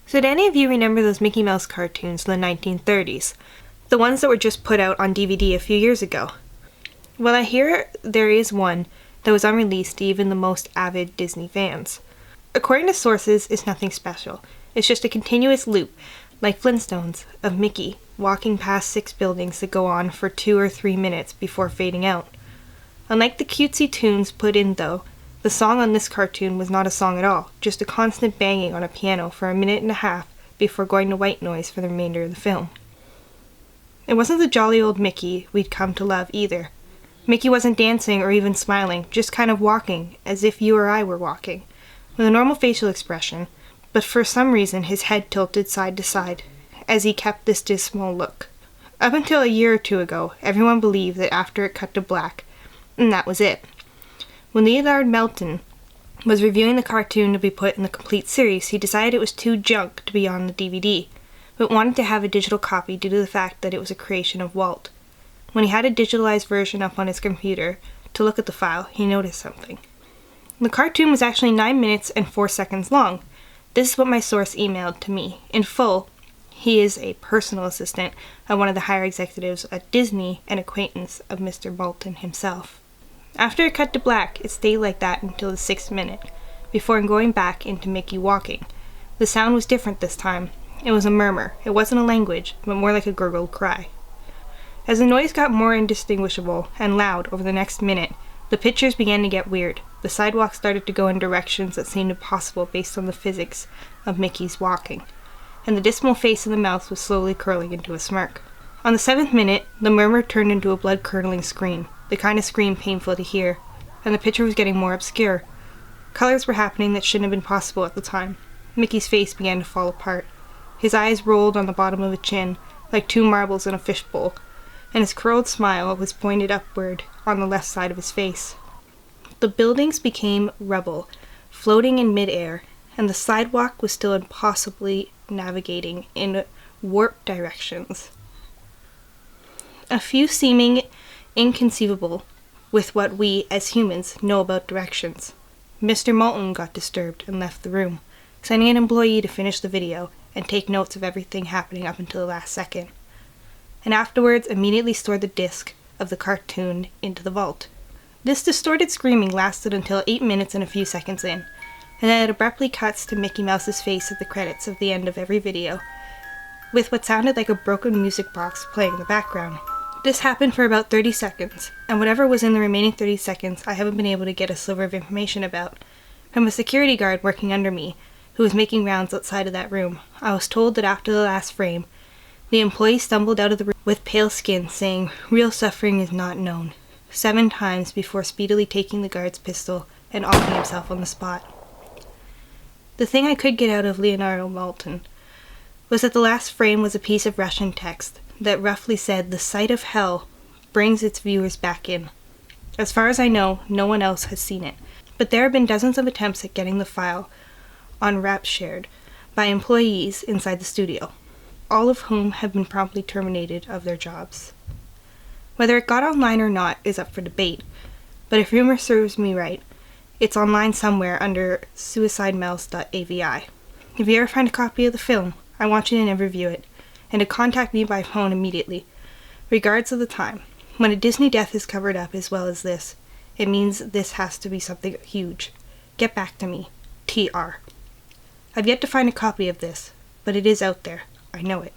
So do any of you remember those Mickey Mouse cartoons in the 1930s? The ones that were just put out on DVD a few years ago? Well, I hear there is one that was unreleased to even the most avid Disney fans. According to sources, it's nothing special. It's just a continuous loop, like Flintstones, of Mickey walking past 6 buildings that go on for 2 or 3 minutes before fading out. Unlike the cutesy tunes put in though, the song on this cartoon was not a song at all, just a constant banging on a piano for 1.5 minutes before going to white noise for the remainder of the film. It wasn't the jolly old Mickey we'd come to love either. Mickey wasn't dancing or even smiling, just kind of walking, as if you or I were walking, with a normal facial expression, but for some reason his head tilted side to side, as he kept this dismal look. Up until a year or 2 ago, everyone believed that after it cut to black, and that was it. When Leonard Maltin was reviewing the cartoon to be put in the complete series, he decided it was too junk to be on the DVD, but wanted to have a digital copy due to the fact that it was a creation of Walt. When he had a digitalized version up on his computer to look at the file, he noticed something. The cartoon was actually 9 minutes and 4 seconds long. This is what my source emailed to me. In full, he is a personal assistant of one of the higher executives at Disney and acquaintance of Mr. Maltin himself. After it cut to black, it stayed like that until the 6th minute, before going back into Mickey walking. The sound was different this time. It was a murmur. It wasn't a language, but more like a gurgled cry. As the noise got more indistinguishable and loud over the next minute, the pictures began to get weird. The sidewalk started to go in directions that seemed impossible based on the physics of Mickey's walking, and the dismal face of the mouth was slowly curling into a smirk. On the 7th minute, the murmur turned into a blood-curdling scream, the kind of scream painful to hear, and the picture was getting more obscure. Colors were happening that shouldn't have been possible at the time. Mickey's face began to fall apart. His eyes rolled on the bottom of his chin, like 2 marbles in a fishbowl, and his curled smile was pointed upward on the left side of his face. The buildings became rubble, floating in mid-air, and the sidewalk was still impossibly navigating in warped directions. A few seeming inconceivable with what we, as humans, know about directions. Mr. Maltin got disturbed and left the room, sending an employee to finish the video and take notes of everything happening up until the last second, and afterwards immediately stored the disc of the cartoon into the vault. This distorted screaming lasted until 8 minutes and a few seconds in, and then it abruptly cuts to Mickey Mouse's face at the credits of the end of every video, with what sounded like a broken music box playing in the background. This happened for about 30 seconds, and whatever was in the remaining 30 seconds I haven't been able to get a sliver of information about. From a security guard working under me, who was making rounds outside of that room, I was told that after the last frame, the employee stumbled out of the room with pale skin, saying, "Real suffering is not known," 7 times before speedily taking the guard's pistol and offing himself on the spot. The thing I could get out of Leonardo Maltin was that the last frame was a piece of Russian text that roughly said, "The sight of hell brings its viewers back in." As far as I know, no one else has seen it, but there have been dozens of attempts at getting the file on rap shared by employees inside the studio, all of whom have been promptly terminated of their jobs. Whether it got online or not is up for debate, but if rumor serves me right, it's online somewhere under Suicidemouse.avi. If you ever find a copy of the film, I want you to never view it, and to contact me by phone immediately. Regards of the time. When a Disney death is covered up as well as this, it means this has to be something huge. Get back to me. TR. I've yet to find a copy of this, but it is out there. I know it.